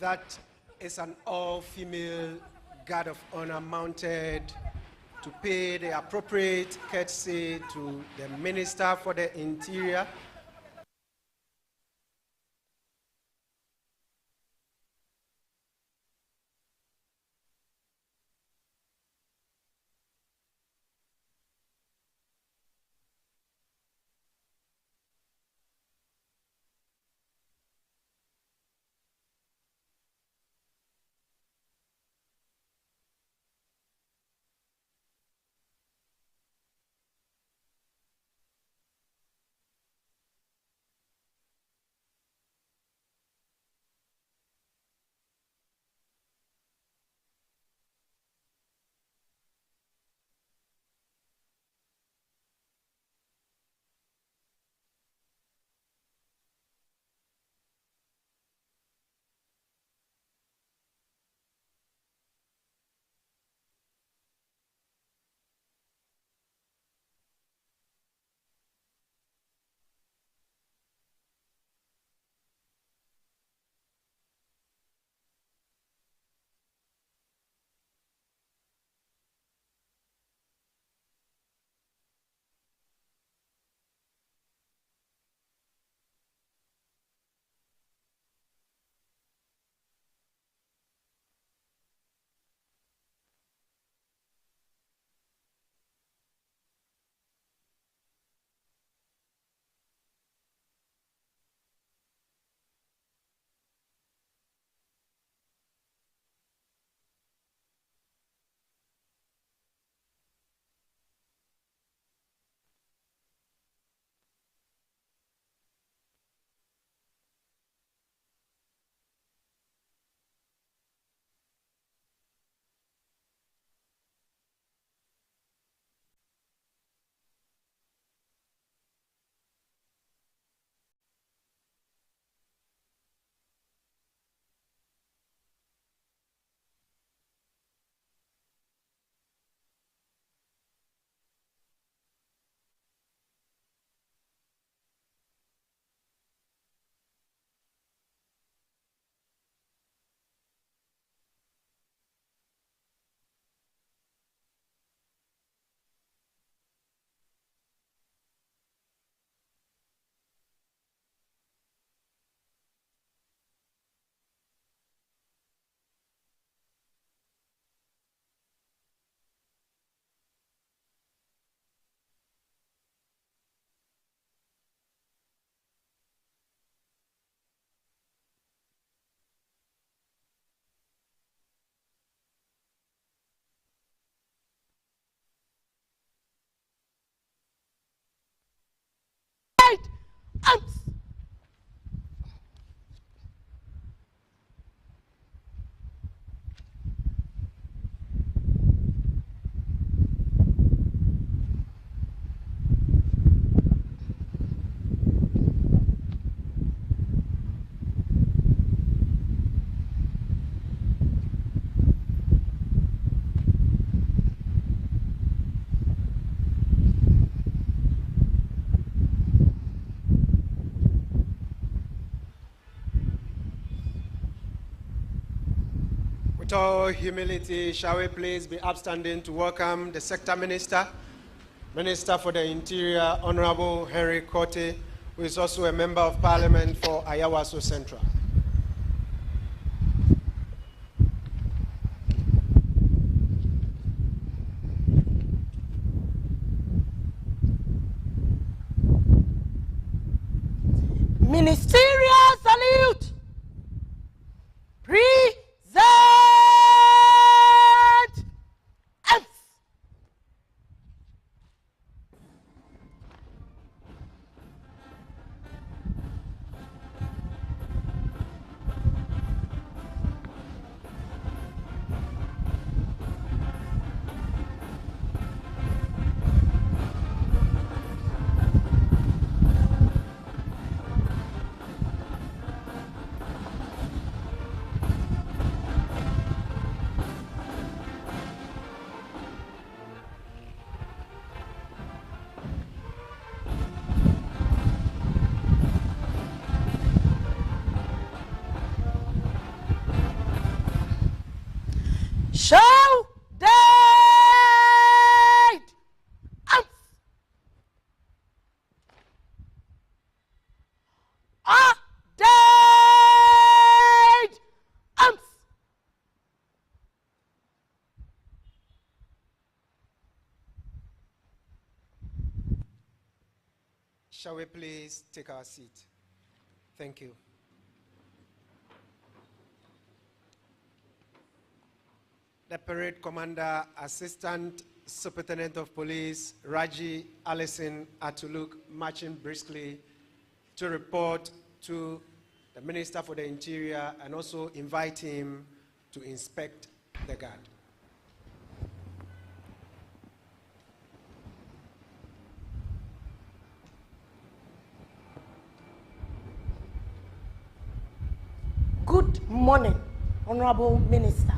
That is an all-female guard of honor mounted to pay the appropriate courtesy to the Minister for the Interior. With all humility, shall we please be upstanding to welcome the Sector Minister, Minister for the Interior, Honorable Henry Quartey, who is also a Member of Parliament for Ayawaso Central. Ministerial salute. Present. Shall we please take our seat? Thank you. The Parade Commander, Assistant Superintendent of Police, Raji Alison Atuluk, marching briskly to report to the Minister for the Interior and also invite him to inspect the guard. Good morning, Honorable Minister.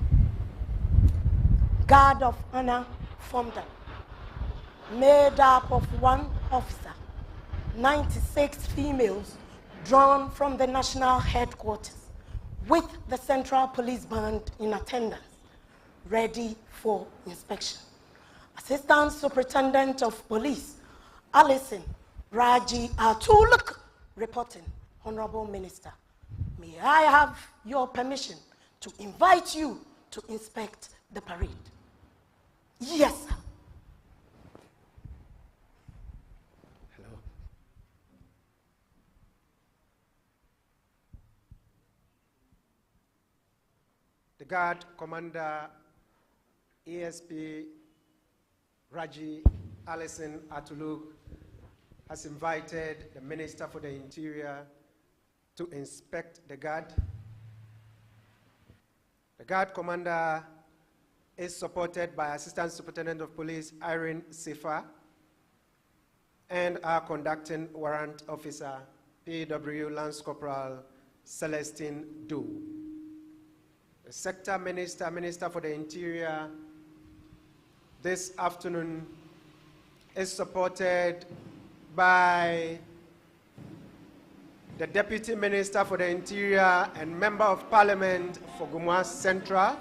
Guard of Honor formed up, made up of 1 officer, 96 females drawn from the national headquarters, with the Central Police Band in attendance, ready for inspection. Assistant Superintendent of Police, Alison Raji Atuluk, reporting. Honorable Minister, may I have your permission to invite you to inspect the parade? Yes, sir. Hello. The Guard Commander, ASP Raji Alison Atuluk, has invited the Minister for the Interior to inspect the guard. The Guard Commander is supported by Assistant Superintendent of Police Irene Sifa and our conducting warrant officer, PW Lance Corporal Celestine Doe. The Sector Minister, Minister for the Interior, this afternoon is supported by the Deputy Minister for the Interior and Member of Parliament for Gumua Central,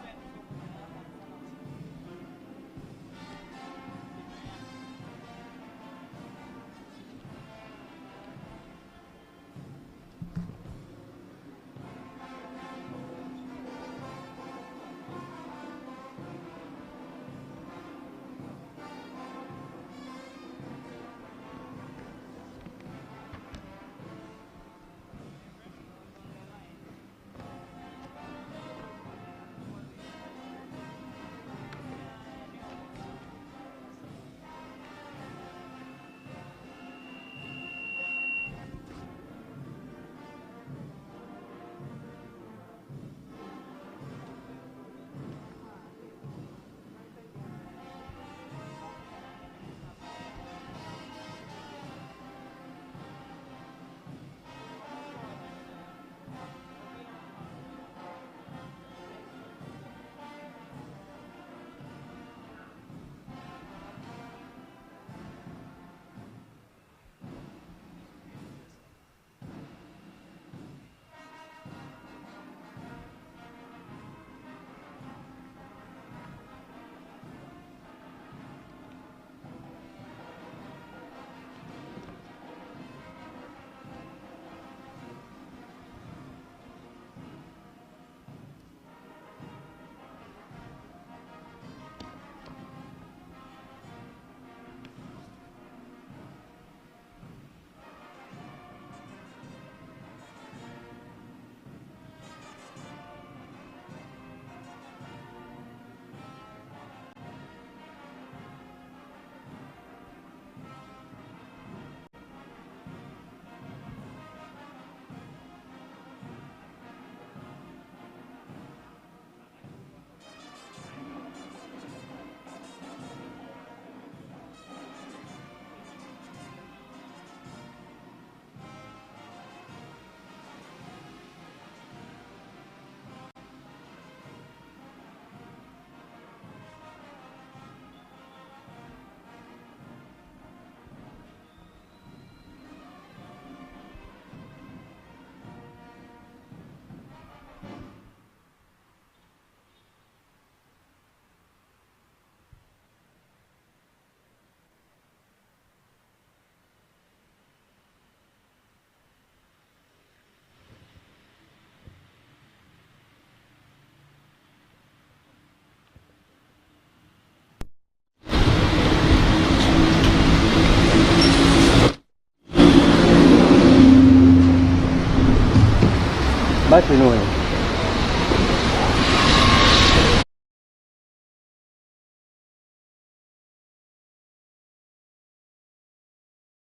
battery no.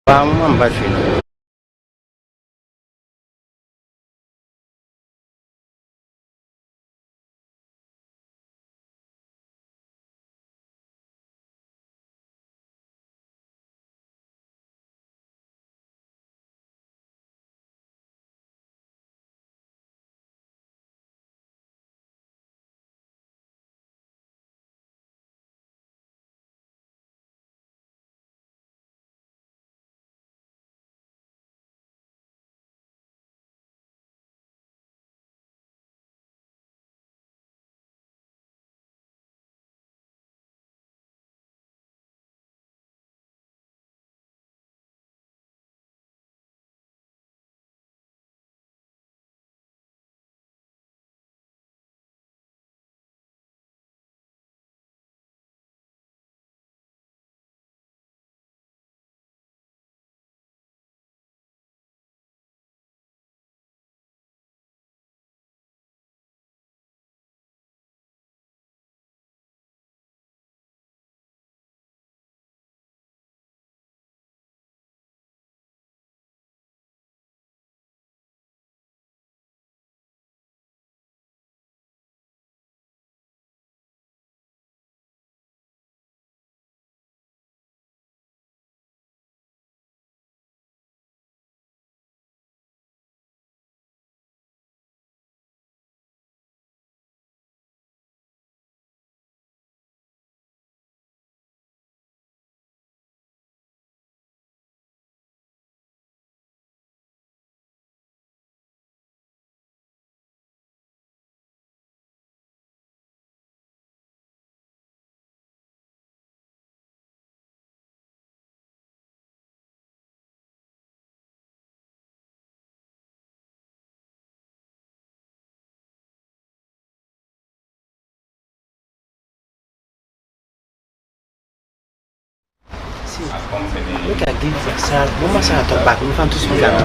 Vamos battery no. Look at this, sir. Mama said to back. We found to some guy.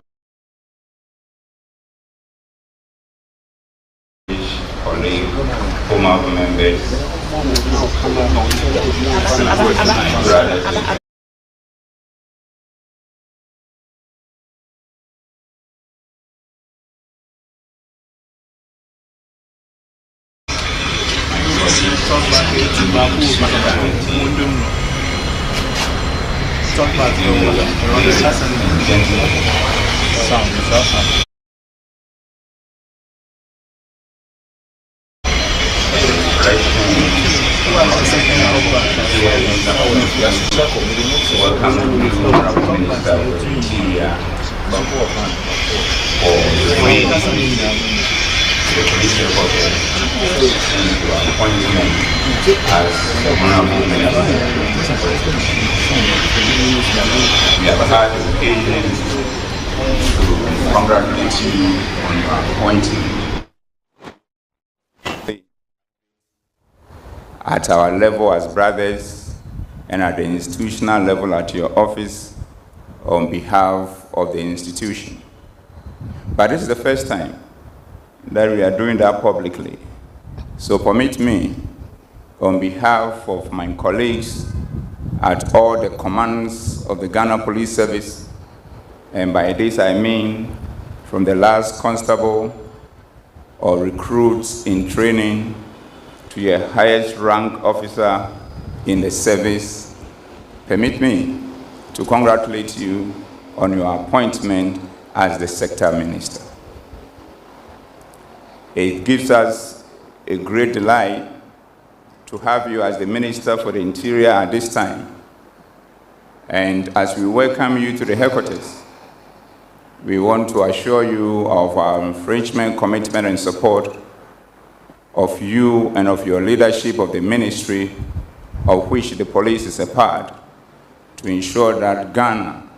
Colleague, former members, brothers. We have had the occasion to congratulate you on your appointment. At our level as brothers and at the institutional level at your office on behalf of the institution. But this is the first time that we are doing that publicly. So permit me, on behalf of my colleagues at all the commands of the Ghana Police Service, and by this I mean from the last constable or recruits in training to your highest rank officer in the service, permit me to congratulate you on your appointment as the sector minister. It gives us a great delight to have you as the Minister for the Interior at this time. And as we welcome you to the headquarters, we want to assure you of our enfranchisement, commitment, and support of you and of your leadership of the ministry, of which the police is a part, to ensure that Ghana,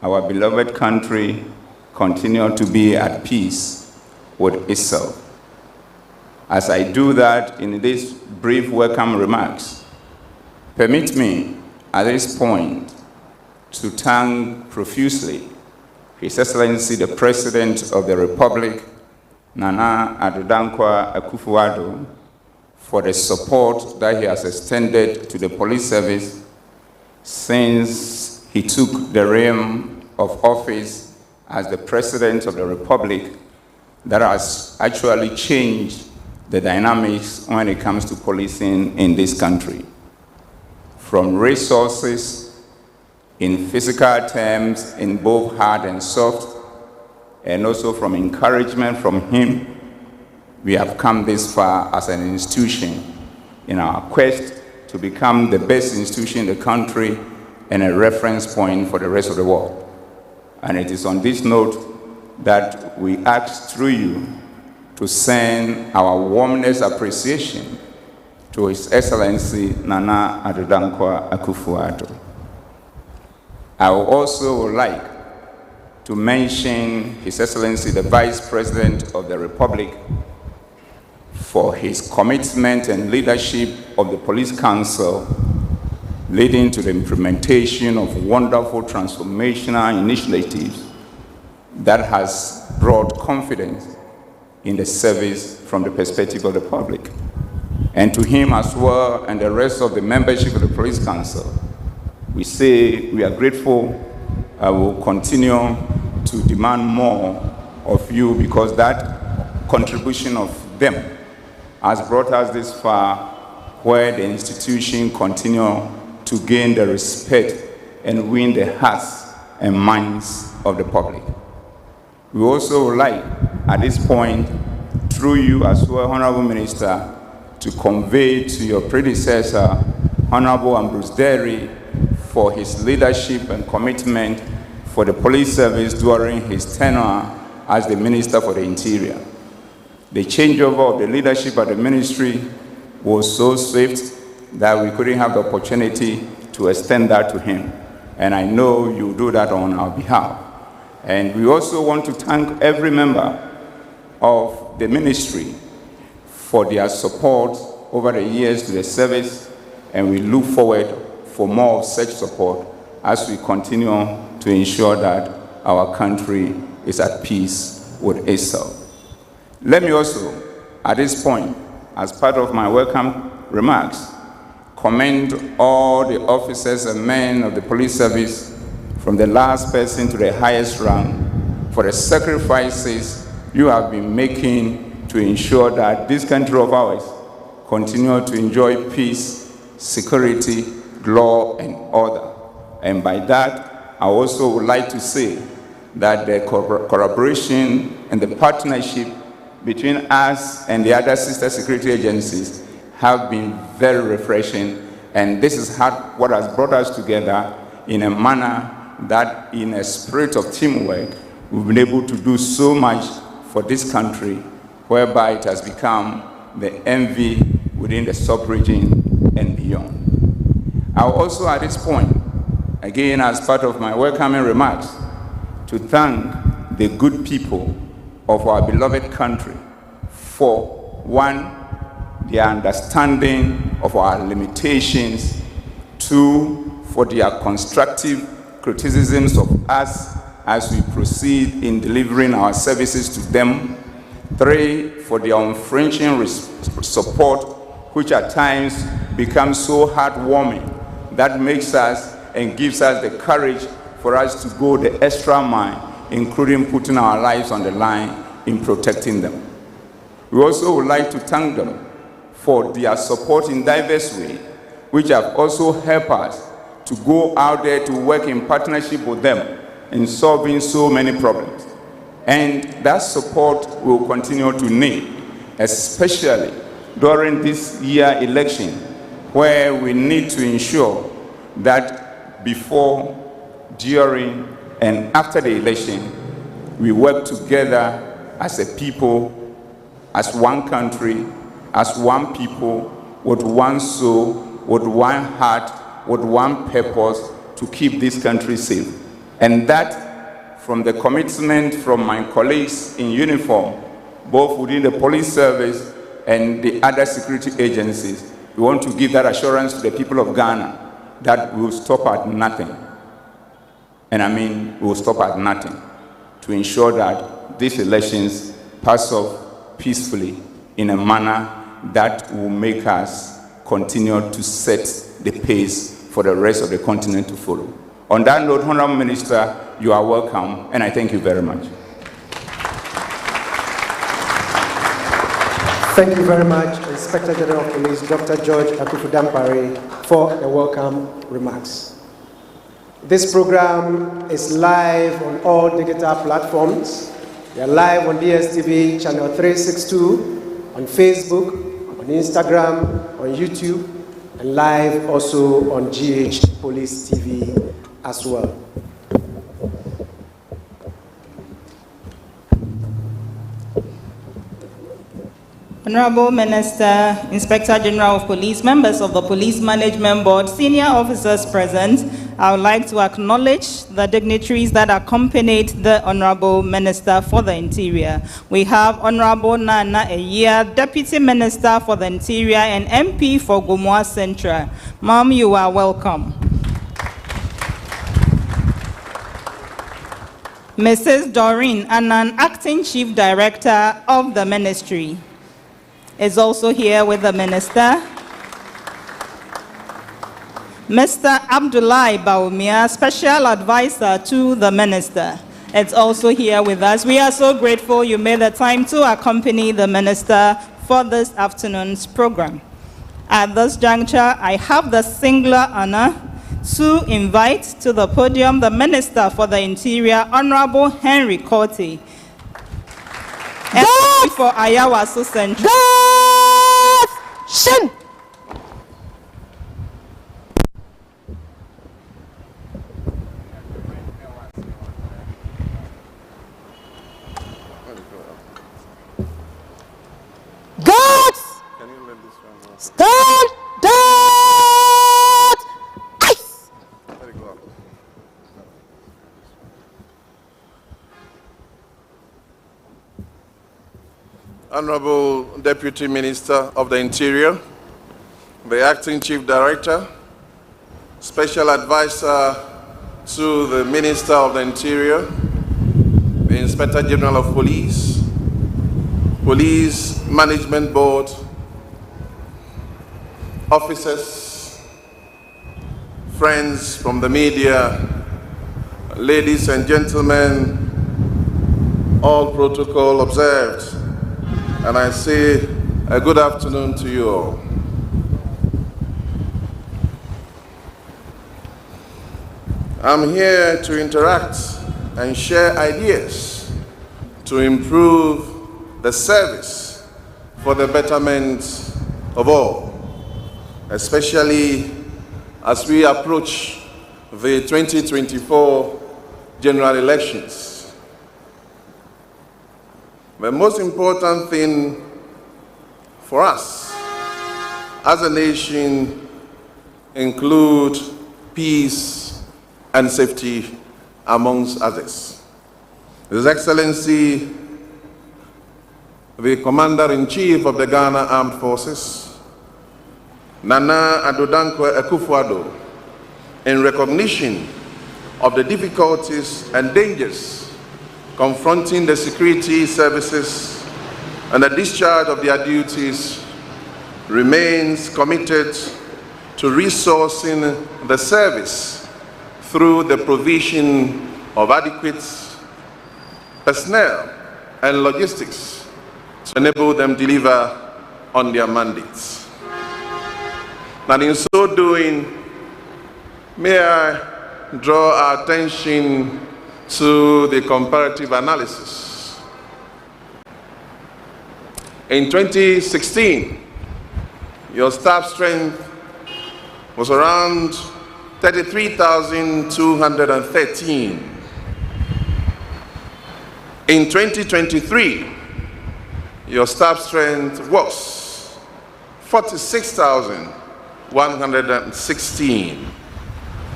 our beloved country, continue to be at peace with itself. As I do that in these brief welcome remarks, permit me at this point to thank profusely His Excellency the President of the Republic, Nana Addo Dankwa Akufo-Addo for the support that he has extended to the police service since he took the realm of office as the President of the Republic, that has actually changed the dynamics when it comes to policing in this country. From resources, in physical terms, in both hard and soft, and also from encouragement from him, we have come this far as an institution in our quest to become the best institution in the country and a reference point for the rest of the world. And it is on this note that we ask through you to send our warmest appreciation to His Excellency Nana Addo Dankwa Akufo-Addo. I would also like to mention His Excellency the Vice President of the Republic for his commitment and leadership of the Police Council, leading to the implementation of wonderful transformational initiatives that has brought confidence in the service from the perspective of the public. And to him as well and the rest of the membership of the Police Council, we say we are grateful. I will continue to demand more of you because that contribution of them has brought us this far where the institution continue to gain the respect and win the hearts and minds of the public. We also would like, at this point, through you as well, Honorable Minister, to convey to your predecessor, Honorable Ambrose Derry, for his leadership and commitment for the police service during his tenure as the Minister for the Interior. The changeover of the leadership at the ministry was so swift that we couldn't have the opportunity to extend that to him. And I know you'll do that on our behalf. And we also want to thank every member of the ministry for their support over the years to the service, and we look forward for more of such support as we continue to ensure that our country is at peace with itself. Let me also, at this point, as part of my welcome remarks, commend all the officers and men of the police service, from the last person to the highest rank, for the sacrifices you have been making to ensure that this country of ours continue to enjoy peace, security, law, and order. And by that, I also would like to say that the collaboration and the partnership between us and the other sister security agencies have been very refreshing, and this is what has brought us together in a manner that, in a spirit of teamwork, we've been able to do so much for this country, whereby it has become the envy within the sub-region and beyond. I'll also, at this point, again as part of my welcoming remarks, to thank the good people of our beloved country for, one, their understanding of our limitations, two, for their constructive criticisms of us as we proceed in delivering our services to them, three, for their unflinching support, which at times becomes so heartwarming that makes us and gives us the courage for us to go the extra mile, including putting our lives on the line in protecting them. We also would like to thank them for their support in diverse ways, which have also helped us to go out there to work in partnership with them in solving so many problems. And that support will continue to need, especially during this year election, where we need to ensure that before, during, and after the election, we work together as a people, as one country, as one people, with one soul, with one heart, with one purpose, to keep this country safe. And that, from the commitment from my colleagues in uniform, both within the police service and the other security agencies, we want to give that assurance to the people of Ghana that we will stop at nothing. And I mean, we will stop at nothing to ensure that these elections pass off peacefully in a manner that will make us continue to set the pace for the rest of the continent to follow. On that note, Honorable Minister, you are welcome, and I thank you very much. Thank you very much, Inspector General of Police, Dr. George Akufu-Dampare, for the welcome remarks. This program is live on all digital platforms. We are live on DSTV channel 362, on Facebook, on Instagram, on YouTube, and live also on GH Police TV as well. Honorable Minister, Inspector General of Police, members of the Police Management Board, senior officers present, I would like to acknowledge the dignitaries that accompanied the Honorable Minister for the Interior. We have Honorable Nana Eya, Deputy Minister for the Interior and MP for Gomoa Central. Ma'am, you are welcome. Mrs. Doreen Annan, Acting Chief Director of the Ministry, is also here with the Minister. Mr. Abdullahi Baumia, Special Advisor to the Minister, is also here with us. We are so grateful you made the time to accompany the Minister for this afternoon's program. At this juncture, I have the singular honor to invite to the podium the Minister for the Interior, Honorable Henry Quartey, MP for Ayawaso Central. Shin. Guards! Stand down! Ice! Honorable Deputy Minister of the Interior, the Acting Chief Director, Special Advisor to the Minister of the Interior, the Inspector General of Police, Police Management Board, officers, friends from the media, ladies and gentlemen, all protocol observed, and I say a good afternoon to you all. I'm here to interact and share ideas to improve the service for the betterment of all, especially as we approach the 2024 general elections. The most important thing for us as a nation include peace and safety amongst others. His Excellency, the Commander-in-Chief of the Ghana Armed Forces, Nana Addo Dankwa Akufo-Addo, in recognition of the difficulties and dangers confronting the security services and the discharge of their duties, remains committed to resourcing the service through the provision of adequate personnel and logistics to enable them to deliver on their mandates. And in so doing, may I draw our attention to the comparative analysis. In 2016, your staff strength was around 33,213. In 2023, your staff strength was 46,116.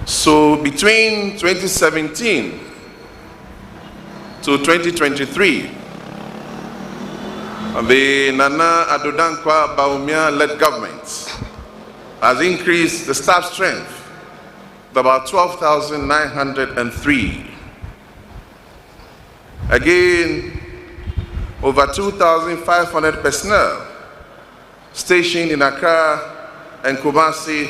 So between 2017 to 2023, the Nana Addo Dankwa Baumia-led government has increased the staff strength to about 12,903. Again, over 2,500 personnel stationed in Accra and Kumasi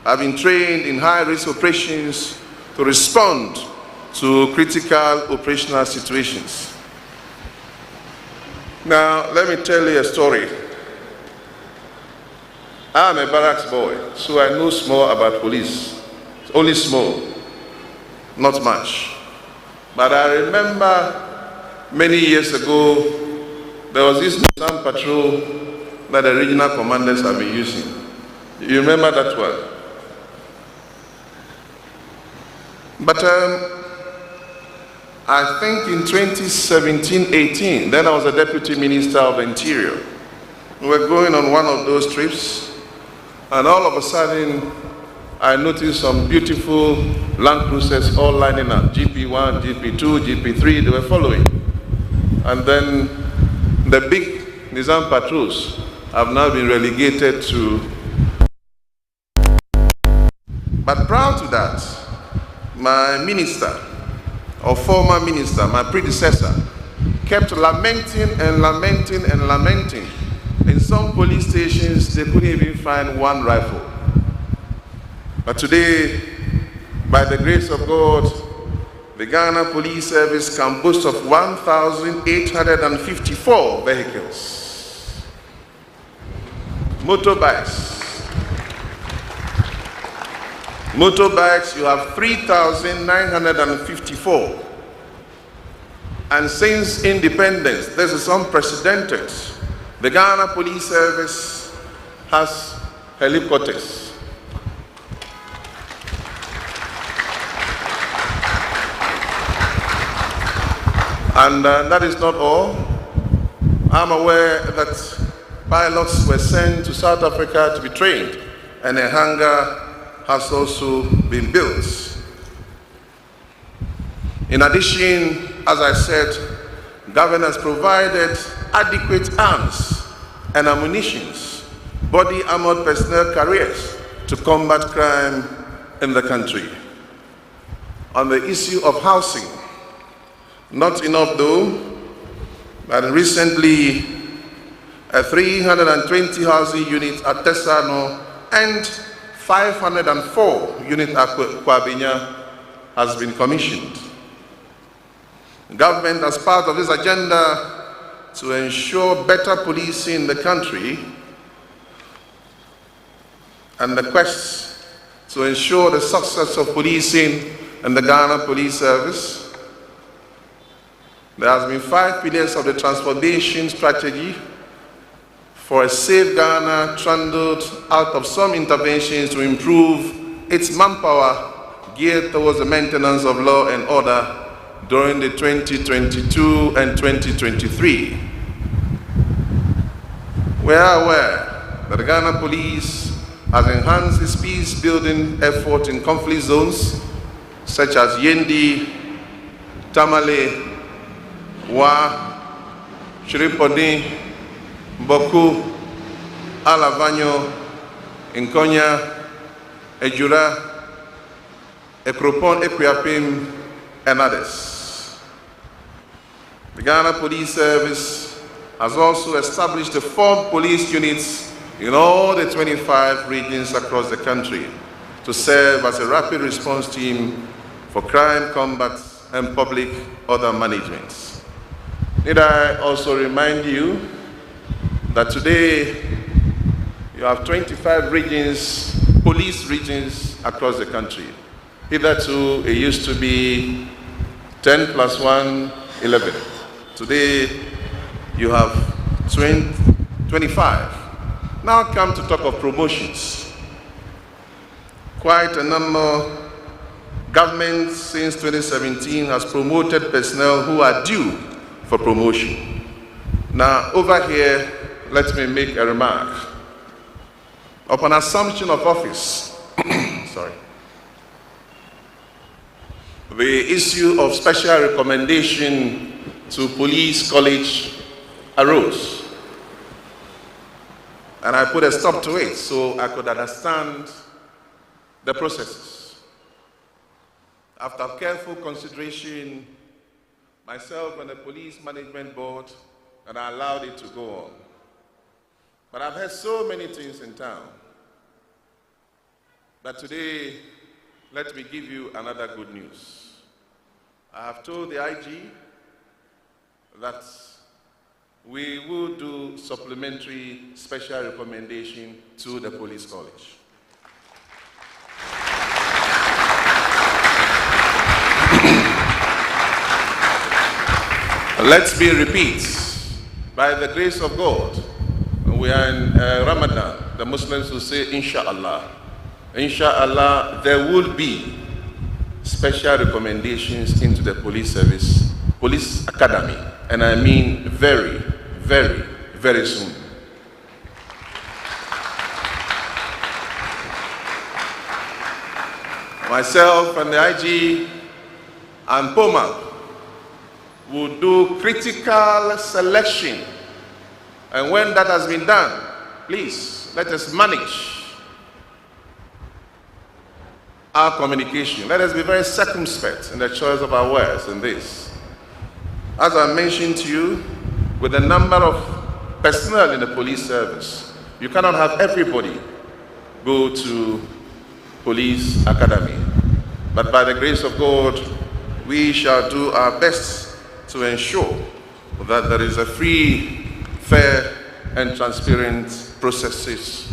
have been trained in high-risk operations to respond to critical operational situations. Now, let me tell you a story. I'm a barracks boy, so I know small about police. Only small, not much. But I remember many years ago, there was this Nissan patrol that the regional commanders have been using. You remember that one? But I think in 2017-18, then I was a deputy minister of the Interior. We were going on one of those trips, and all of a sudden, I noticed some beautiful Land Cruisers all lining up. GP1, GP2, GP3, they were following. And then the big Nizam patrols have now been relegated to. But prior to that, my minister, or former minister, my predecessor, kept lamenting and lamenting and lamenting. In some police stations, they couldn't even find one rifle. But today, by the grace of God, the Ghana Police Service can boast of 1,854 vehicles. Motorbikes, you have 3,954. And since independence, this is unprecedented. The Ghana Police Service has helicopters. And that is not all. I'm aware that pilots were sent to South Africa to be trained, and a hangar has also been built. In addition, as I said, government has provided adequate arms and ammunition, body armored personnel carriers to combat crime in the country. On the issue of housing, not enough though, but recently a 320 housing units at Tesano and 504 units at Kwabinya has been commissioned. The government, as part of this agenda to ensure better policing in the country and the quest to ensure the success of policing in the Ghana Police Service, there has been 5 pillars of the transformation strategy for a safe Ghana trundled out of some interventions to improve its manpower geared towards the maintenance of law and order during the 2022 and 2023. We are aware that the Ghana Police has enhanced its peace-building effort in conflict zones such as Yendi, Tamale, Wa, Shiripodi, Boku, Alavanyo, Nkonya, Ejura, Ekropon, Equiapim, and others. The Ghana Police Service has also established the 4 police units in all the 25 regions across the country to serve as a rapid response team for crime combat and public order management. Need I also remind you that today you have 25 regions, police regions across the country. Hitherto, it used to be 10 plus 1, 11. Today, you have 25. Now come to talk of promotions. Quite a number. Government since 2017 has promoted personnel who are due for promotion. Now, over here, let me make a remark. Upon assumption of office, the issue of special recommendation to police college arose. And I put a stop to it so I could understand the processes. After careful consideration, myself and the police management board, and I allowed it to go on. But I've heard so many things in town. But today, let me give you another good news. I have told the IG that we will do supplementary special recommendation to the police college. Let me repeat, by the grace of God, we are in Ramadan. The Muslims will say, Inshallah. Inshallah, there will be special recommendations into the police service, police academy, and I mean very, very, very soon. Myself and the IG and POMA will do critical selection. And when that has been done, please, let us manage our communication. Let us be very circumspect in the choice of our words in this. As I mentioned to you, with the number of personnel in the police service, you cannot have everybody go to police academy. But by the grace of God, we shall do our best to ensure that there is a free, fair, and transparent processes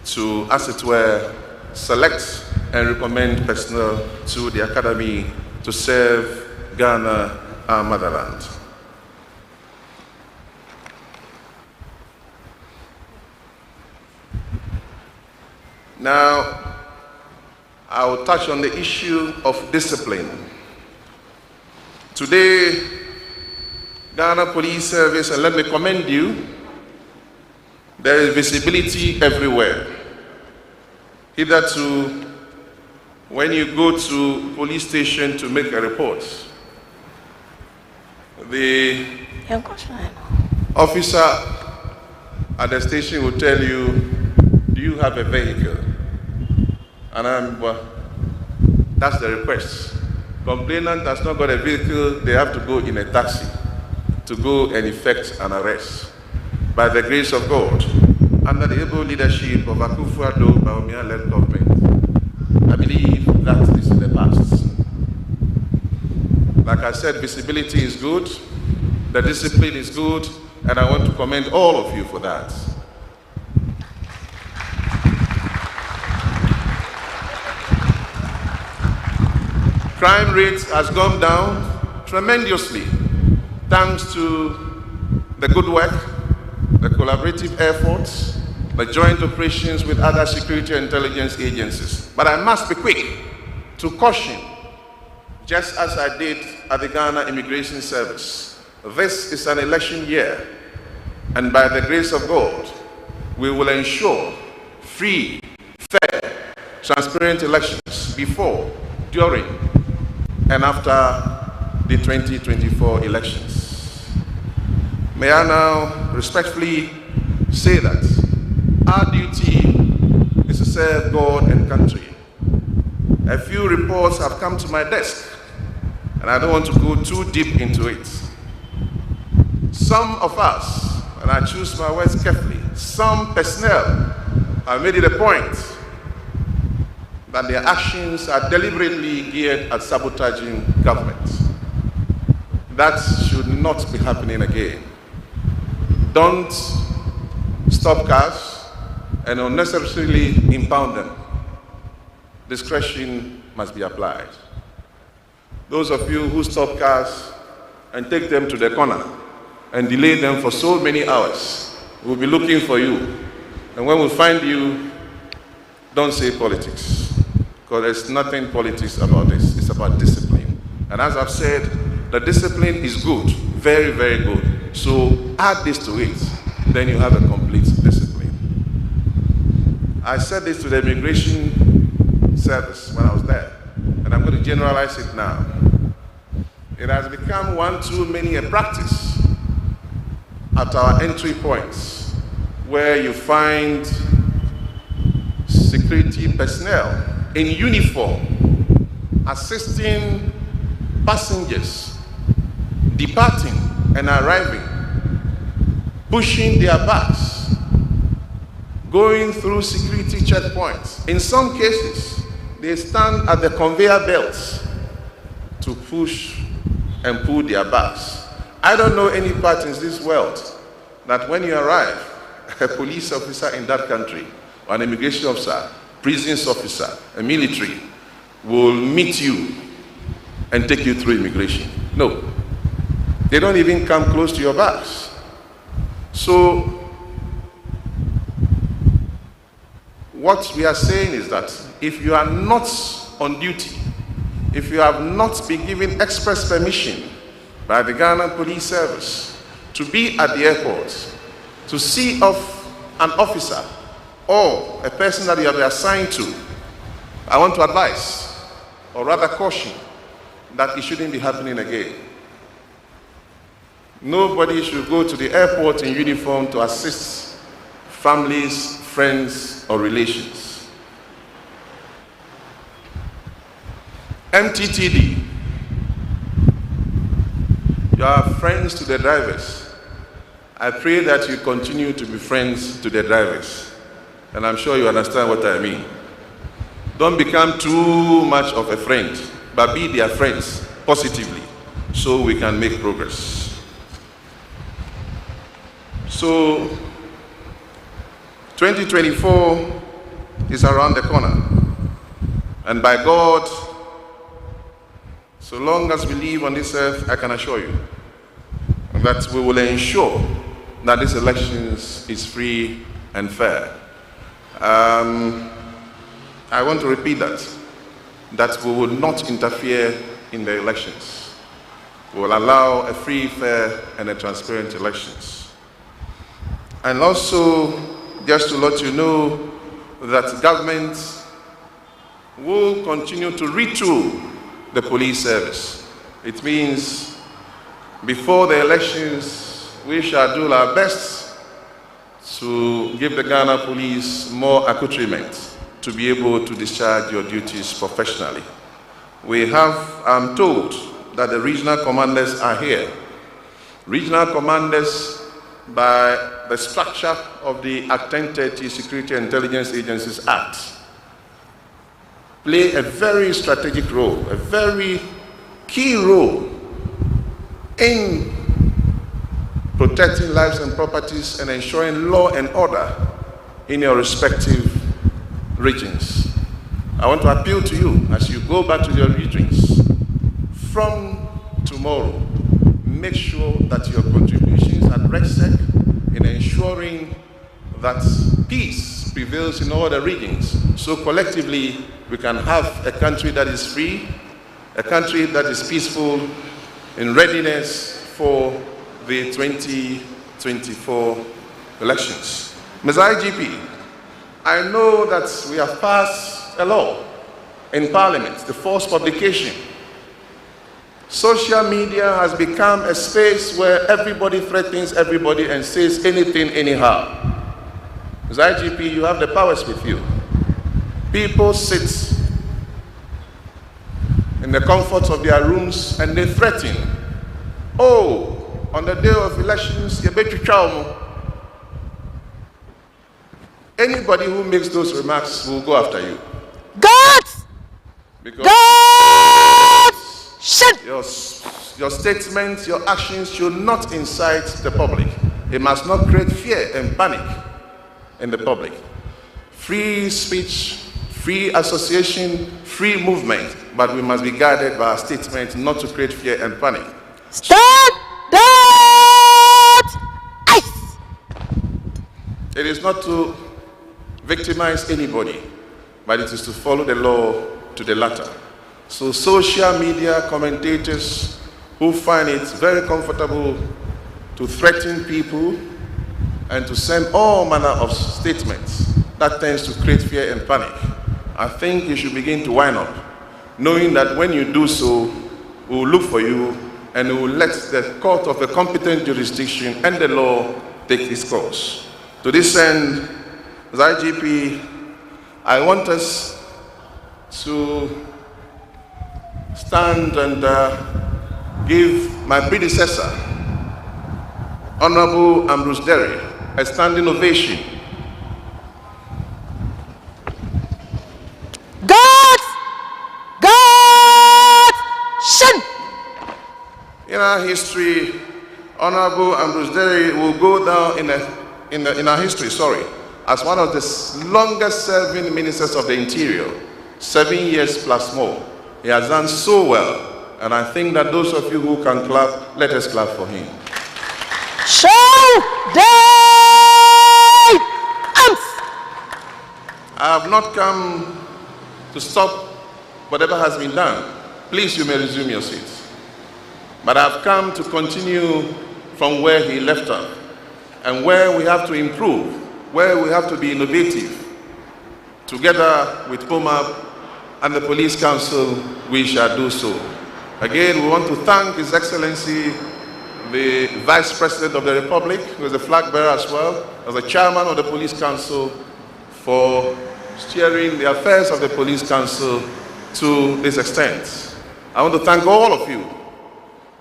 to, as it were, select and recommend personnel to the academy to serve Ghana, our motherland. Now, I will touch on the issue of discipline. Today, Ghana Police Service, and let me commend you, there is visibility everywhere. Hitherto, when you go to police station to make a report, the officer at the station will tell you, do you have a vehicle? And that's the request. Complainant has not got a vehicle, they have to go in a taxi to go and effect an arrest. By the grace of God, under the able leadership of Akufo-Addo Bawumia-led government, I believe that is in the past. Like I said, visibility is good, the discipline is good, and I want to commend all of you for that. Crime rate has gone down tremendously thanks to the good work, the collaborative efforts, the joint operations with other security and intelligence agencies. But I must be quick to caution, just as I did at the Ghana Immigration Service. This is an election year, and by the grace of God, we will ensure free, fair, transparent elections before, during, and after the 2024 elections. May I now respectfully say that our duty is to serve God and country. A few reports have come to my desk, and I don't want to go too deep into it. Some of us, and I choose my words carefully, some personnel have made it a point that their actions are deliberately geared at sabotaging government. That should not be happening again. Don't stop cars and unnecessarily impound them. Discretion must be applied. Those of you who stop cars and take them to the corner and delay them for so many hours, we'll be looking for you. And when we find you, don't say politics, because there's nothing politics about this. It's about discipline. And as I've said, the discipline is good, very, very good. So add this to it, then you have a complete discipline. I said this to the immigration service when I was there, and I'm going to generalize it now. It has become one too many a practice at our entry points where you find security personnel in uniform assisting passengers departing and arriving, pushing their bags, going through security checkpoints. In some cases, they stand at the conveyor belts to push and pull their bags. I don't know any part in this world that when you arrive, a police officer in that country, or an immigration officer, prisons officer, a military, will meet you and take you through immigration. No. They don't even come close to your bags. So, what we are saying is that if you are not on duty, if you have not been given express permission by the Ghana Police Service to be at the airport, to see off an officer or a person that you have been assigned to, I want to advise, or rather caution, that it shouldn't be happening again. Nobody should go to the airport in uniform to assist families, friends, or relations. MTTD, you are friends to the drivers. I pray that you continue to be friends to the drivers. And I'm sure you understand what I mean. Don't become too much of a friend, but be their friends positively so we can make progress. So, 2024 is around the corner. And by God, so long as we live on this earth, I can assure you that we will ensure that this elections is free and fair. I want to repeat that we will not interfere in the elections. We will allow a free, fair, and a transparent elections. And also, just to let you know that government will continue to retool the police service. It means before the elections, we shall do our best to give the Ghana police more accoutrement to be able to discharge your duties professionally. We have, I'm told, that the regional commanders are here. Regional commanders, by the structure of the Act 1030 Security and Intelligence Agencies Act, play a very strategic role, a very key role in protecting lives and properties and ensuring law and order in your respective regions. I want to appeal to you as you go back to your regions. From tomorrow, make sure that your contributions at RegSec in ensuring that peace prevails in all the regions. So collectively, we can have a country that is free, a country that is peaceful, in readiness for the 2024 elections. Mr. IGP, I know that we have passed a law in Parliament, the forced publication. Social media has become a space where everybody threatens everybody and says anything anyhow. Mr. IGP, you have the powers with you. People sit in the comforts of their rooms and they threaten. Oh, on the day of elections, you better chow. Anybody who makes those remarks will go after you. God! Because God! Shit! your statements, your actions should not incite the public. It must not create fear and panic in the public. Free speech, free association, free movement, but we must be guided by our statements not to create fear and panic. Stand that ice! It is not to victimize anybody, but it is to follow the law to the letter. So social media commentators who find it very comfortable to threaten people and to send all manner of statements, that tends to create fear and panic. I think you should begin to wind up, knowing that when you do so, we will look for you and we will let the court of a competent jurisdiction and the law take its course. To this end, as IGP, I want us to stand and give my predecessor, Honorable Ambrose Derry, a standing ovation. In our history, Honorable Ambrose Derry will go down in our history, as one of the longest serving ministers of the Interior, 7 years plus more. He has done so well, and I think that those of you who can clap, let us clap for him. Show I have not come to stop whatever has been done. Please, you may resume your seats. But I've come to continue from where he left off, and where we have to improve, where we have to be innovative. Together with POMAP and the Police Council, we shall do so. Again, we want to thank His Excellency, the Vice President of the Republic, who is the flag bearer as well, as the Chairman of the Police Council, for steering the affairs of the Police Council to this extent. I want to thank all of you,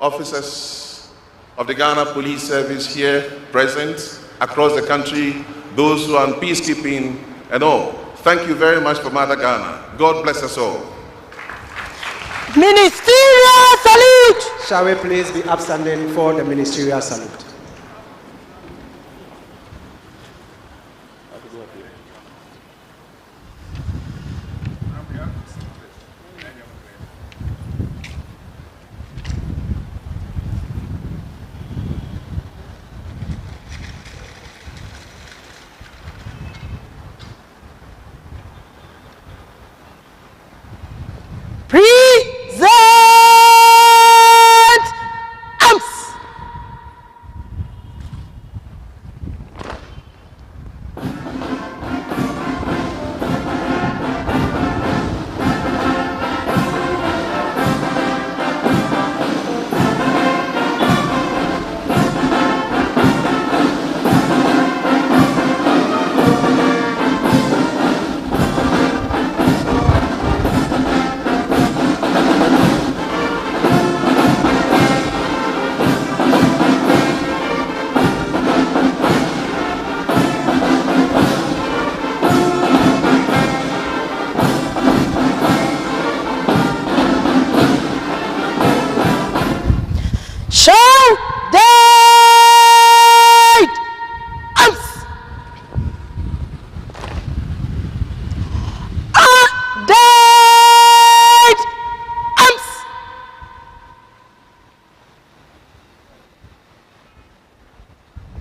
officers of the Ghana Police Service here present, across the country, those who are in peacekeeping and all. Thank you very much for Mother Ghana. God bless us all. Ministerial salute! Shall we please be upstanding for the ministerial salute?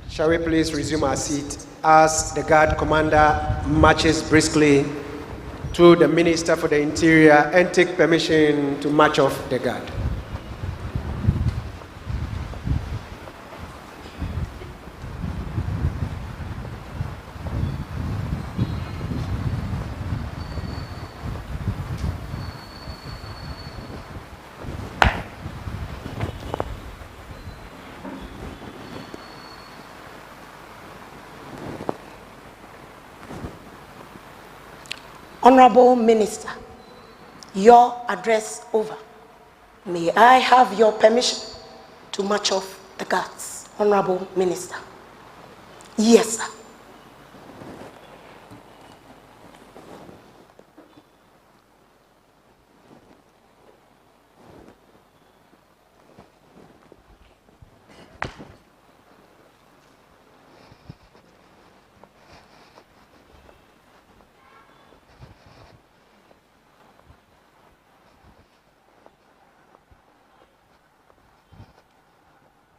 Shall we please resume our seat as the guard commander marches briskly to the Minister for the Interior and take permission to march off the guard. Honorable Minister, your address over. May I have your permission to march off the guards, Honorable Minister? Yes, sir.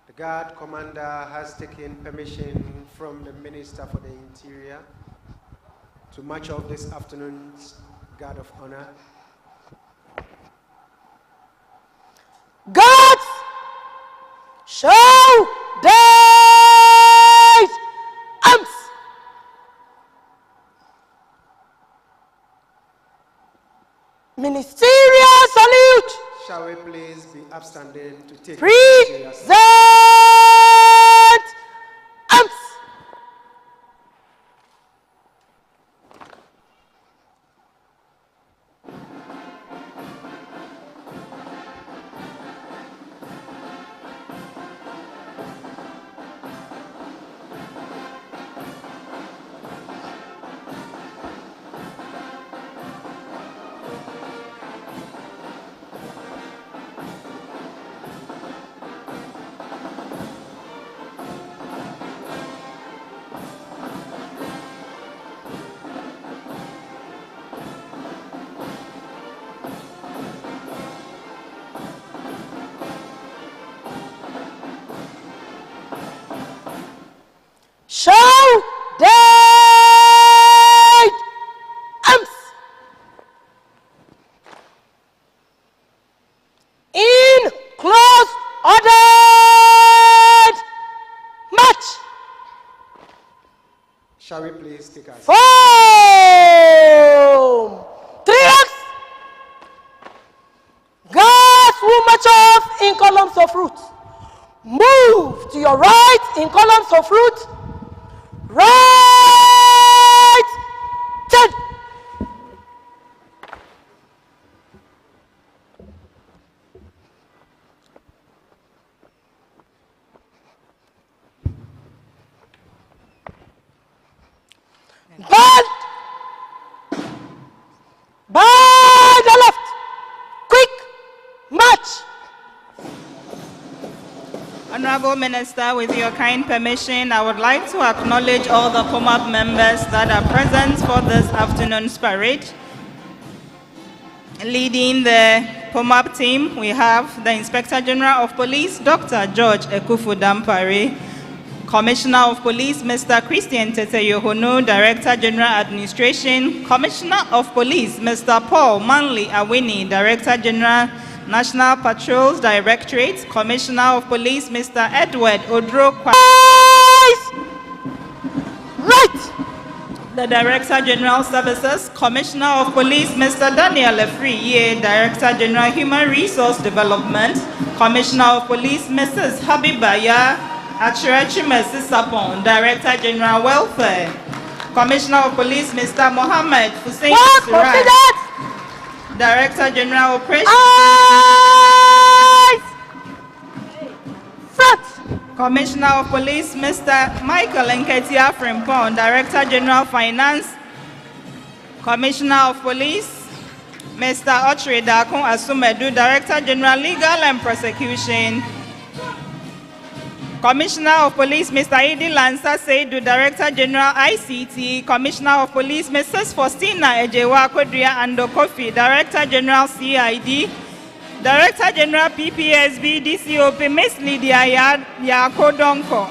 The guard commander has taken permission from the Minister for the Interior to march off this afternoon's guard of honor. Guards, show their arms. Ministerial salute. Shall we please be upstanding to take Present arms. Shall we please take us? Form! 3x! Guards will march off in columns of route. Move to your right in columns of route. Right! 10! Band! By the left! Quick march! Honorable Minister, with your kind permission, I would like to acknowledge all the POMAP members that are present for this afternoon's parade. Leading the POMAP team, we have the Inspector General of Police, Dr. George Ekufu-Dampare, Commissioner of Police, Mr. Christian Tete-Yohono, Director General Administration, Commissioner of Police, Mr. Paul Manley Awini, Director General, National Patrols Directorate, Commissioner of Police, Mr. Edward Odro. Right! The Director General Services, Commissioner of Police, Mr. Daniel Efriye, Director General Human Resource Development, Commissioner of Police, Mrs. Habibaya Achirechi Mercy Sapon, Director General Welfare, Commissioner of Police, Mr. Mohammed Hussein Suraj, Director General Operations. Eyes! Front! Commissioner of Police, Mr. Michael Nketia Frimpong, Director General Finance. Commissioner of Police, Mr. Ochre Dakon Asumedu, Director General Legal and Prosecution. Commissioner of Police, Mr. Idi Lansa Seidu, Director General ICT. Commissioner of Police, Mrs. Faustina Ejewa Kodria Ando Kofi, Director General CID. Director General PPSB DCOP, Miss Lydia Yakodonko.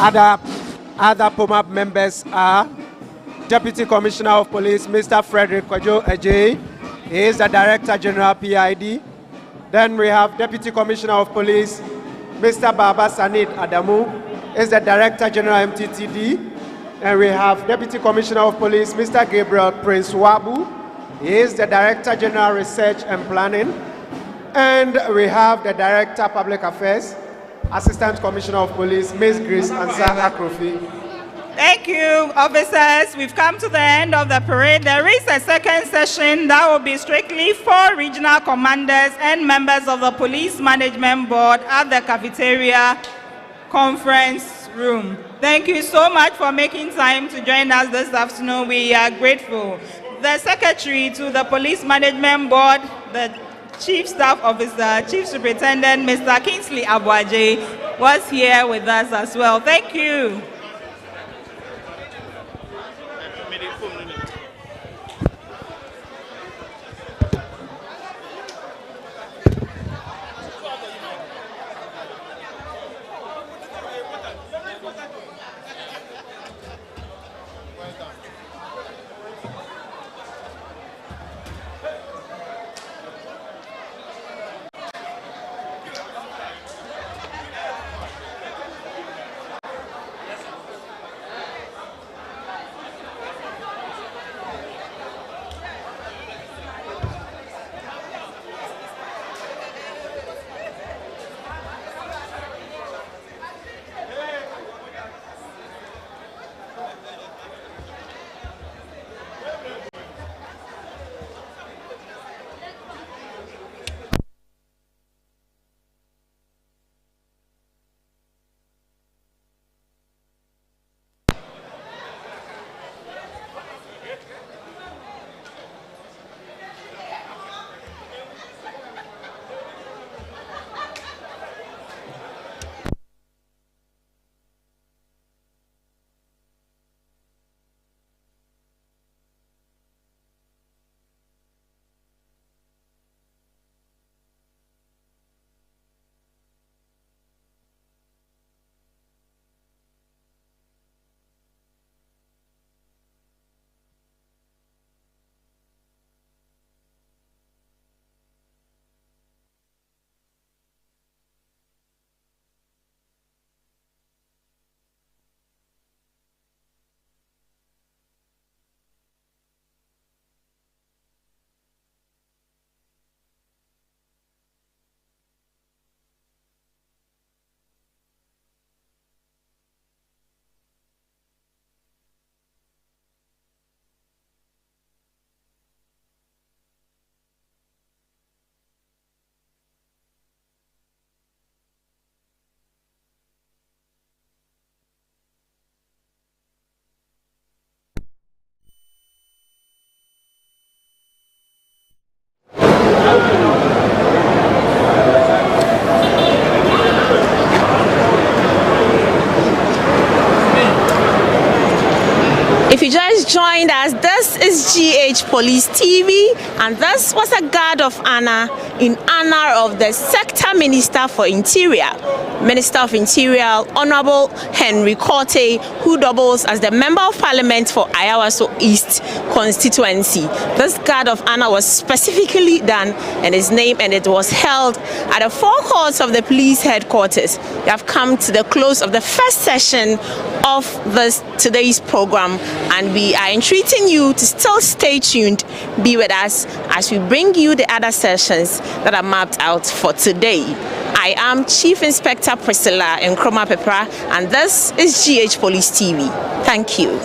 Other POMAP members are Deputy Commissioner of Police, Mr. Frederick Kwajo Ejei. He is the Director General PID. Then we have Deputy Commissioner of Police, Mr. Baba Sanid Adamu, is the Director General MTTD. And we have Deputy Commissioner of Police, Mr. Gabriel Prince Wabu. He is the Director General Research and Planning. And we have the Director Public Affairs, Assistant Commissioner of Police, Ms. Grace Ansa Akrofi. Thank you, officers. We've come to the end of the parade. There is a second session that will be strictly for regional commanders and members of the Police Management Board at the cafeteria conference room. Thank you so much for making time to join us this afternoon. We are grateful. The Secretary to the Police Management Board, the Chief Staff Officer, Chief Superintendent, Mr. Kingsley Abuaje, was here with us as well. Thank you. joined us, this is GH Police TV, and this was a guard of honor in honor of the Sector Minister for Interior, Minister of Interior, Honorable Henry Quartey, who doubles as the Member of Parliament for Ayawaso East constituency. This guard of honor was specifically done in his name, and it was held at the forecourts of the police headquarters. We have come to the close of the first session of today's program, and we are entreating you to still stay tuned, be with us as we bring you the other sessions that are mapped out for today. I am Chief Inspector Priscilla Nkrumah Pepra, and this is GH Police TV. Thank you.